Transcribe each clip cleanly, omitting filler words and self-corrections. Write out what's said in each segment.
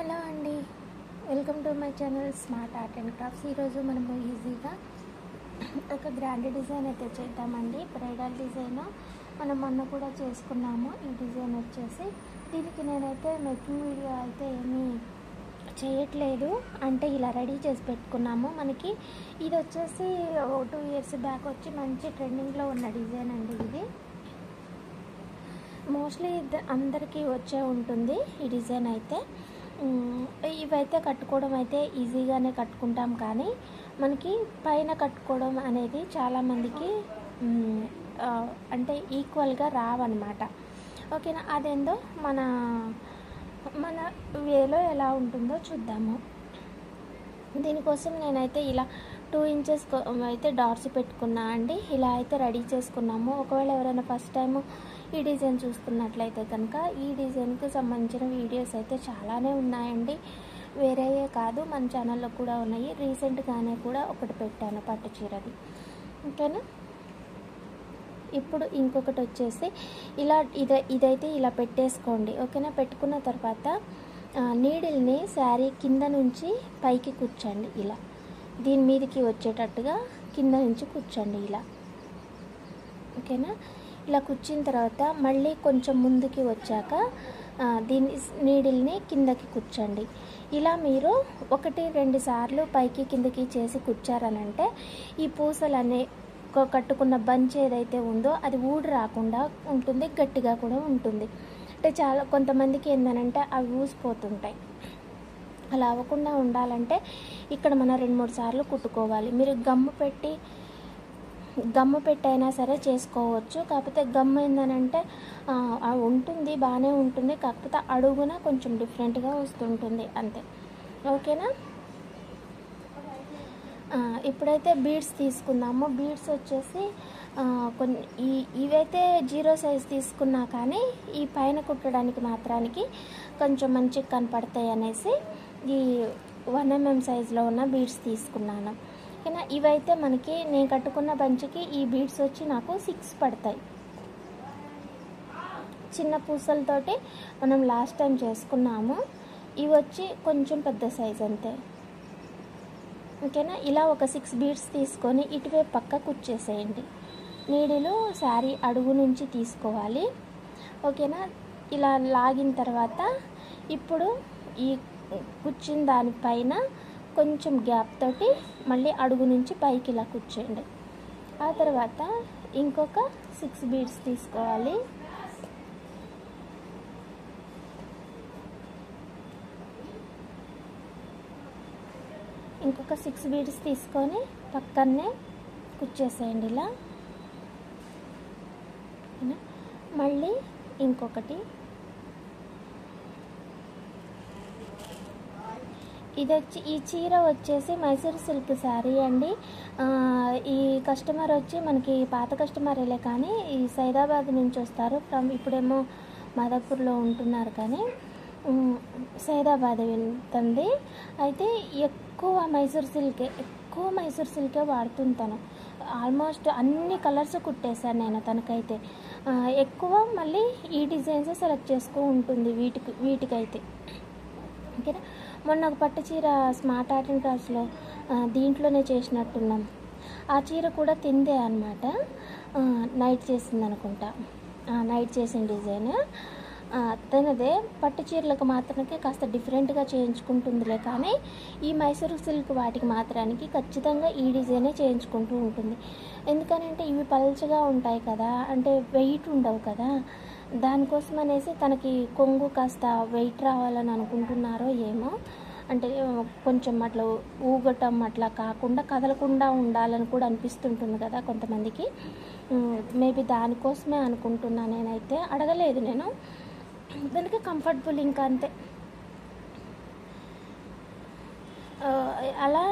Hello అండి, welcome to my channel smart art and crafts. ఈరోజు మనము ఈజీగా ఒక గ్రాండ్ డిజైన్ అయితే చేద్దామండి. బ్రైడల్ డిజైన్ మనం మొన్న కూడా చేసుకున్నాము. ఈ డిజైన్ వచ్చేసి దీనికి నేనైతే మేకింగ్ వీడియో అయితే ఏమీ చేయట్లేదు, అంటే ఇలా రెడీ చేసి పెట్టుకున్నాము. మనకి ఇది వచ్చేసి 2 years బ్యాక్ వచ్చి మంచి ట్రెండింగ్లో ఉన్న డిజైన్ అండి. ఇది మోస్ట్లీ అందరికీ వచ్చే ఉంటుంది ఈ డిజైన్ అయితే. ఇవైతే కట్టుకోవడం అయితే ఈజీగానే కట్టుకుంటాం, కానీ మనకి పైన కట్టుకోవడం అనేది చాలామందికి అంటే ఈక్వల్గా రావన్నమాట. ఓకేనా, అదేందో మన వేలో ఎలా ఉంటుందో చూద్దాము. దీనికోసం నేనైతే ఇలా 2 inches అయితే డాట్స్ పెట్టుకున్నా అండి. ఇలా అయితే రెడీ చేసుకున్నాము. ఒకవేళ ఎవరైనా ఫస్ట్ టైం ఈ డిజైన్ చూస్తున్నట్లయితే కనుక ఈ డిజైన్కి సంబంధించిన వీడియోస్ అయితే చాలానే ఉన్నాయండి. వేరేయే కాదు, మన ఛానల్లో కూడా ఉన్నాయి. రీసెంట్గానే కూడా ఒకటి పెట్టాను, పట్టు చీరది. ఓకేనా, ఇప్పుడు ఇంకొకటి వచ్చేసి ఇలా ఇదైతే ఇలా పెట్టేసుకోండి. ఓకేనా, పెట్టుకున్న తర్వాత నీడిల్ని శారీ కింద నుంచి పైకి కూర్చోండి. ఇలా దీని మీదకి వచ్చేటట్టుగా కింద నుంచి కూర్చోండి ఇలా. ఓకేనా, ఇలా కూర్చున్న తర్వాత మళ్ళీ కొంచెం ముందుకి వచ్చాక దీని నీడిల్ని కిందకి కూర్చోండి. ఇలా మీరు 1-2 సార్లు పైకి కిందకి చేసి కూర్చారనంటే ఈ పూసలనే కట్టుకున్న బంచ్ ఏదైతే ఉందో అది ఊడి రాకుండా ఉంటుంది, గట్టిగా కూడా ఉంటుంది. అంటే చాలా కొంతమందికి ఏంటంటే అవి ఊసిపోతుంటాయి. అలా అవ్వకుండా ఉండాలంటే ఇక్కడ మనం 2-3 సార్లు కుట్టుకోవాలి. మీరు గమ్ము పెట్టి అయినా సరే చేసుకోవచ్చు. కాకపోతే గమ్ము ఏంటంటే ఉంటుంది, బాగానే ఉంటుంది, కాకపోతే అడుగున కొంచెం డిఫరెంట్గా వస్తుంటుంది అంతే. ఓకేనా, ఇప్పుడైతే బీడ్స్ తీసుకుందాము. బీడ్స్ వచ్చేసి ఇవైతే 0 size తీసుకున్నా కానీ ఈ పైన కుట్టడానికి మాత్రానికి కొంచెం మంచిగా కనపడతాయి అనేసి ఈ 1 mm సైజులో ఉన్న బీడ్స్ తీసుకున్నాను. ఓకేనా, ఇవైతే మనకి నేను కట్టుకున్న బంచికి ఈ బీడ్స్ వచ్చి నాకు 6 పడతాయి. చిన్న పూసలతోటి మనం లాస్ట్ టైం చేసుకున్నాము. ఇవి వచ్చి కొంచెం పెద్ద సైజ్ అంతే. ఓకేనా, ఇలా ఒక 6 బీడ్స్ తీసుకొని ఇటువైపు పక్క కుచ్చేసేయండి. నీడిలు శారీ అడుగు నుంచి తీసుకోవాలి. ఓకేనా, ఇలా లాగిన తర్వాత ఇప్పుడు ఈ కుచ్చిన దానిపైన కొంచెం గ్యాప్ తోటి మళ్ళీ అడుగు నుంచి పైకి ఇలా కూర్చోండి. ఆ తర్వాత ఇంకొక 6 బీడ్స్ తీసుకోవాలి. ఇంకొక 6 బీడ్స్ తీసుకొని పక్కనే కుచ్చేసేయండి ఇలా. మళ్ళీ ఇంకొకటి. ఈ చీర వచ్చేసి మైసూర్ సిల్క్ శారీ అండి. ఈ కస్టమర్ వచ్చి మనకి పాత కస్టమర్లే, కానీ ఈ సైదాబాద్ నుంచి వస్తారు. ఇప్పుడేమో మాదాపూర్లో ఉంటున్నారు, కానీ సైదాబాద్ వెళ్తుంది. అయితే ఎక్కువ మైసూర్ సిల్కే వాడుతుంటాను. ఆల్మోస్ట్ అన్ని కలర్స్ కుట్టేశాను నేను తనకైతే. ఎక్కువ మళ్ళీ ఈ డిజైన్స్ సెలెక్ట్ చేసుకో ఉంటుంది వీటికైతే. ఓకేనా, మొన్న ఒక పట్టు చీర స్మార్ట్ ఆర్ట్ అండ్ క్రాఫ్ట్స్లో దీంట్లోనే చేసినట్టున్నాం. ఆ చీర కూడా తిందే అనమాట. నైట్ చేసింది అనుకుంటా, నైట్ చేసిన డిజైన్ తనదే. పట్టు చీరలకు మాత్రానికి కాస్త డిఫరెంట్గా చేయించుకుంటుందిలే, కానీ ఈ మైసూర్ సిల్క్ వాటికి మాత్రానికి ఖచ్చితంగా ఈ డిజైనే చేయించుకుంటూ ఉంటుంది. ఎందుకనంటే ఇవి పల్చగా ఉంటాయి కదా, అంటే వెయిట్ ఉండవు కదా. దానికోసం అనేసి తనకి కొంగు కాస్త వెయిట్ రావాలని అనుకుంటున్నారో ఏమో, అంటే కొంచెం అట్లా ఊగటం అట్లా కాకుండా కదలకుండా ఉండాలని కూడా అనిపిస్తుంటుంది కదా కొంతమందికి. మేబీ దానికోసమే అనుకుంటున్నా. నేనైతే అడగలేదు నేను, దానికి కంఫర్టబుల్ ఇంకా అంతే. అలా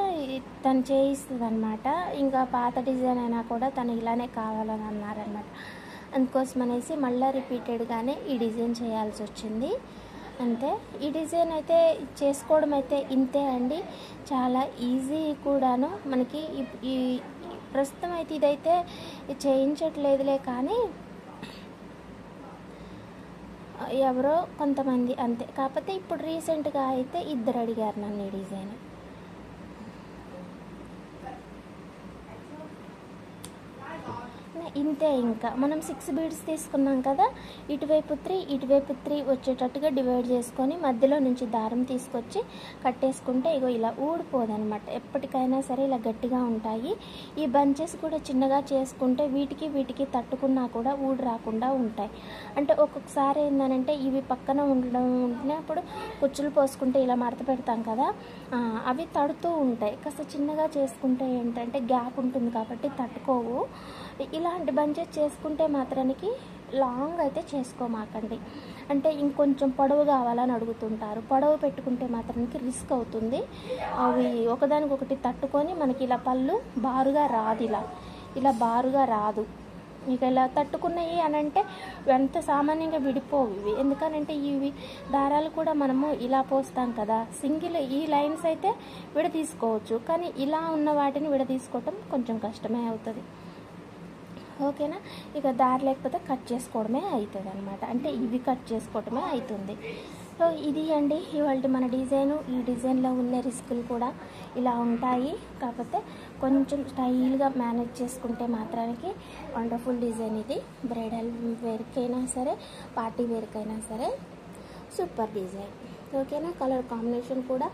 తను చేయిస్తుంది అనమాట. ఇంకా పాత డిజైన్ అయినా కూడా తను ఇలానే కావాలని అన్నారనమాట. అందుకోసం అనేసి మళ్ళీ రిపీటెడ్గానే ఈ డిజైన్ చేయాల్సి వచ్చింది అంతే. ఈ డిజైన్ అయితే చేసుకోవడం అయితే ఇంతే అండి, చాలా ఈజీ కూడాను. మనకి ఈ ప్రస్తుతం అయితే ఇదైతే చేయించట్లేదులే, కానీ ఎవరో కొంతమంది అంతే. కాకపోతే ఇప్పుడు రీసెంట్గా అయితే ఇద్దరు అడిగారు నన్ను ఈ డిజైన్. ఇంతే. ఇంకా మనం 6 బీడ్స్ తీసుకున్నాం కదా, ఇటువైపు 3 ఇటువైపు 3 వచ్చేటట్టుగా డివైడ్ చేసుకొని మధ్యలో నుంచి దారం తీసుకొచ్చి కట్టేసుకుంటే ఇగో ఇలా ఊడిపోదనమాట. ఎప్పటికైనా సరే ఇలా గట్టిగా ఉంటాయి. ఈ బంచెస్ కూడా చిన్నగా చేసుకుంటే వీటికి తట్టుకున్నా కూడా ఊడి రాకుండా ఉంటాయి. అంటే ఒక్కొక్కసారి ఏంటంటే ఇవి పక్కన ఉండినప్పుడు కుచ్చులు పోసుకుంటే ఇలా మడత పెడతాం కదా, అవి తడుతూ ఉంటాయి. కాస్త చిన్నగా చేసుకుంటే ఏంటంటే గ్యాప్ ఉంటుంది కాబట్టి తట్టుకోవు. ఇలాంటి బంచెస్ చేసుకుంటే మాత్రానికి లాంగ్ అయితే చేసుకోమాకండి. అంటే ఇంకొంచెం పొడవు కావాలని అడుగుతుంటారు. పొడవు పెట్టుకుంటే మాత్రానికి రిస్క్ అవుతుంది. అవి ఒకదానికొకటి తట్టుకొని మనకి ఇలా పళ్ళు బారుగా రాదు. ఇలా బారుగా రాదు. ఇక ఇలా తట్టుకున్నాయి అని అంటే ఎంత సామాన్యంగా విడిపోవు ఇవి. ఎందుకనంటే ఇవి దారాలు కూడా మనము ఇలా పోస్తాం కదా, సింగిల్ ఈ లైన్స్ అయితే విడదీసుకోవచ్చు, కానీ ఇలా ఉన్న వాటిని విడదీసుకోవటం కొంచెం కష్టమే అవుతుంది. ఓకేనా. ఇక దారి లేకపోతే కట్ చేసుకోవడమే అవుతుంది అనమాట. అంటే ఇవి కట్ చేసుకోవడమే అవుతుంది. సో ఇది అండి ఇవాళ మన డిజైను. ఈ డిజైన్లో ఉన్న రిస్కులు కూడా ఇలా ఉంటాయి. కాకపోతే కొంచెం స్టైల్గా మేనేజ్ చేసుకుంటే మాత్రానికి వండర్ఫుల్ డిజైన్ ఇది. బ్రైడల్ వేర్కైనా సరే, పార్టీ వేర్కైనా సరే సూపర్ డిజైన్. ఓకేనా. కలర్ కాంబినేషన్ కూడా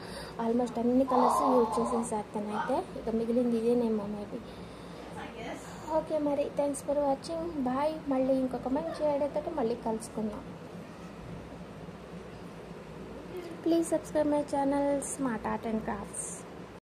ఆల్మోస్ట్ అన్ని కలర్స్ యూజ్ చేసేసేస్తానైతే. ఇక మిగిలింది ఇదేనేమో మేబీ. ఓకే మరి, థ్యాంక్స్ ఫర్ వాచింగ్. బాయ్. మళ్ళీ ఇంకొక మంచి ఐడియాతో మళ్ళీ కలుసుకుందాం. Please subscribe my channel smart art and crafts.